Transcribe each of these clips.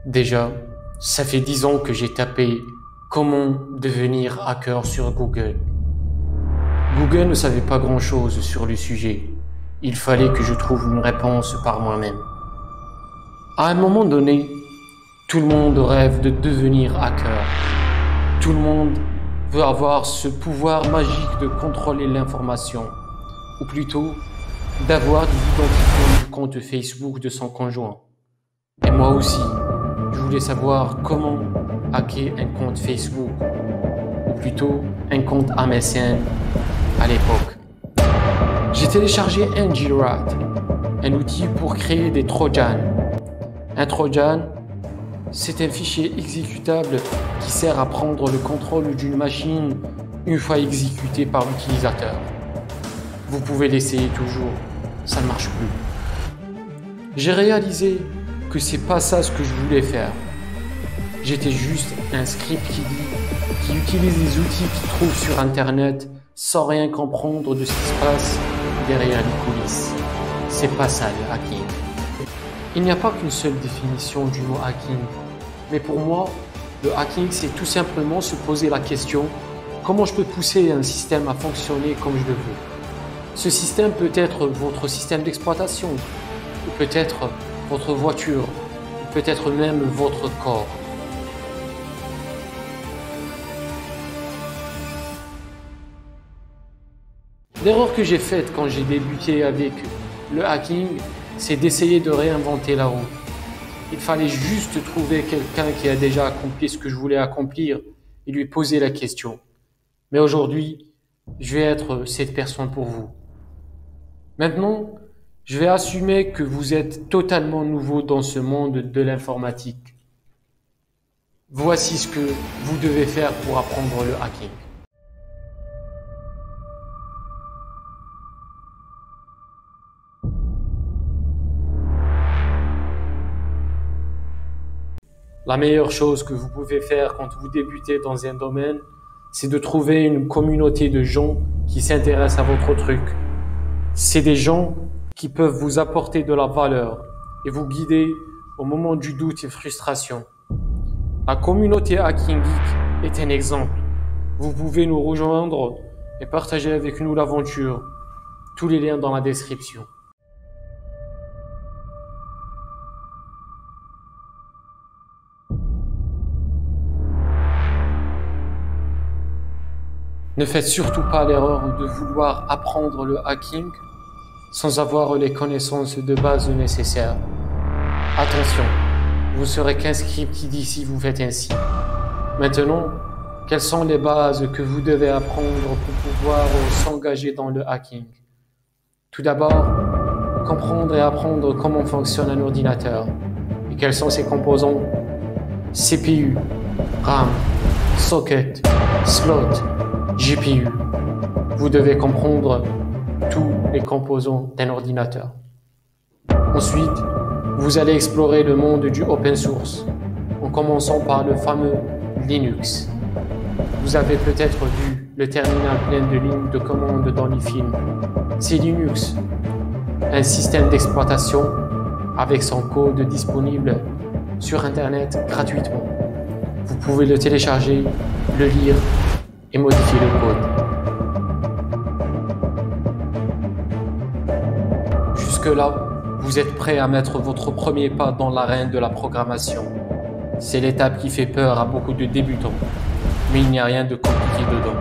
Déjà, ça fait 10 ans que j'ai tapé comment devenir hacker sur Google. Google ne savait pas grand-chose sur le sujet. Il fallait que je trouve une réponse par moi-même. À un moment donné, tout le monde rêve de devenir hacker. Tout le monde veut avoir ce pouvoir magique de contrôler l'information, ou plutôt d'avoir l'identifiant du compte Facebook de son conjoint. Et moi aussi, je voulais savoir comment hacker un compte Facebook, ou plutôt un compte MSN à l'époque. J'ai téléchargé NGRAT, un outil pour créer des Trojans. Un Trojan, c'est un fichier exécutable qui sert à prendre le contrôle d'une machine une fois exécutée par l'utilisateur. Vous pouvez l'essayer toujours, ça ne marche plus. J'ai réalisé que c'est pas ça ce que je voulais faire. J'étais juste un script qui utilise les outils qu'il trouve sur Internet sans rien comprendre de ce qui se passe derrière les coulisses. C'est pas ça le hacking. Il n'y a pas qu'une seule définition du mot hacking, mais pour moi, le hacking c'est tout simplement se poser la question comment je peux pousser un système à fonctionner comme je le veux. Ce système peut être votre système d'exploitation, ou peut-être votre voiture, ou peut-être même votre corps. L'erreur que j'ai faite quand j'ai débuté avec le hacking, c'est d'essayer de réinventer la roue. Il fallait juste trouver quelqu'un qui a déjà accompli ce que je voulais accomplir et lui poser la question. Mais aujourd'hui, je vais être cette personne pour vous. Maintenant, je vais assumer que vous êtes totalement nouveau dans ce monde de l'informatique. Voici ce que vous devez faire pour apprendre le hacking. La meilleure chose que vous pouvez faire quand vous débutez dans un domaine, c'est de trouver une communauté de gens qui s'intéressent à votre truc. C'est des gens qui peuvent vous apporter de la valeur et vous guider au moment du doute et frustration. La communauté Hacking Geek est un exemple. Vous pouvez nous rejoindre et partager avec nous l'aventure. Tous les liens dans la description. Ne faites surtout pas l'erreur de vouloir apprendre le hacking sans avoir les connaissances de base nécessaires. Attention, vous serez qu'un script qui dit si vous faites ainsi. Maintenant, quelles sont les bases que vous devez apprendre pour pouvoir s'engager dans le hacking? Tout d'abord, comprendre et apprendre comment fonctionne un ordinateur et quels sont ses composants: CPU, RAM, socket, slot, GPU. Vous devez comprendre tous les composants d'un ordinateur. Ensuite, vous allez explorer le monde du open source, en commençant par le fameux Linux. Vous avez peut-être vu le terminal plein de lignes de commande dans les films. C'est Linux, un système d'exploitation avec son code disponible sur Internet gratuitement. Vous pouvez le télécharger, le lire et modifier le code. Jusque-là, vous êtes prêt à mettre votre premier pas dans l'arène de la programmation. C'est l'étape qui fait peur à beaucoup de débutants, mais il n'y a rien de compliqué dedans,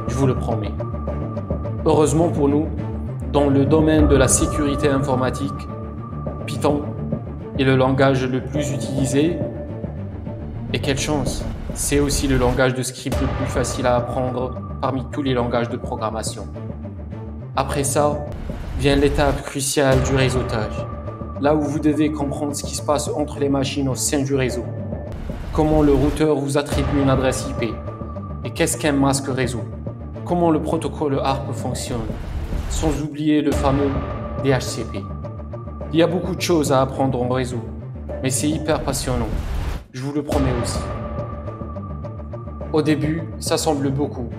je vous le promets. Heureusement pour nous, dans le domaine de la sécurité informatique, Python est le langage le plus utilisé. Et quelle chance! C'est aussi le langage de script le plus facile à apprendre parmi tous les langages de programmation. Après ça, vient l'étape cruciale du réseautage, là où vous devez comprendre ce qui se passe entre les machines au sein du réseau, comment le routeur vous attribue une adresse IP, et qu'est-ce qu'un masque réseau, comment le protocole ARP fonctionne, sans oublier le fameux DHCP. Il y a beaucoup de choses à apprendre en réseau, mais c'est hyper passionnant, je vous le promets aussi. Au début, ça semble beaucoup,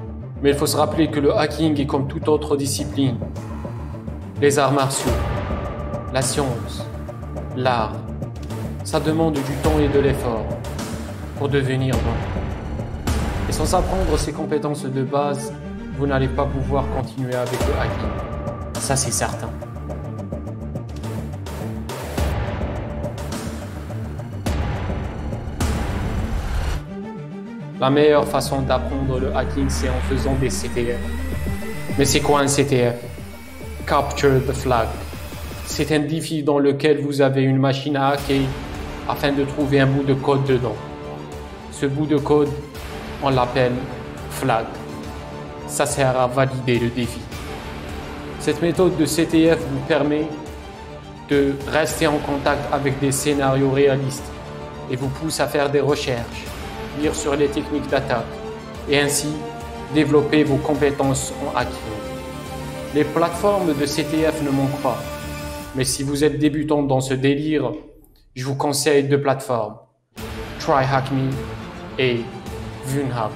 mais il faut se rappeler que le hacking est comme toute autre discipline. Les arts martiaux, la science, l'art, Ça demande du temps et de l'effort pour devenir bon. Et sans apprendre ces compétences de base, vous n'allez pas pouvoir continuer avec le hacking. Ça, c'est certain. La meilleure façon d'apprendre le hacking, c'est en faisant des CTF. Mais c'est quoi un CTF? Capture the Flag. C'est un défi dans lequel vous avez une machine à hacker afin de trouver un bout de code dedans. Ce bout de code, on l'appelle flag. Ça sert à valider le défi. Cette méthode de CTF vous permet de rester en contact avec des scénarios réalistes et vous pousse à faire des recherches, lire sur les techniques d'attaque et ainsi développer vos compétences en hacking. Les plateformes de CTF ne manquent pas, mais si vous êtes débutant dans ce délire, je vous conseille deux plateformes, TryHackMe et VunHub.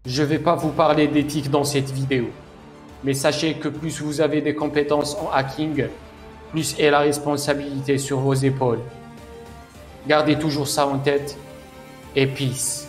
Je ne vais pas vous parler d'éthique dans cette vidéo, mais sachez que plus vous avez des compétences en hacking, plus est la responsabilité sur vos épaules. Gardez toujours ça en tête et peace.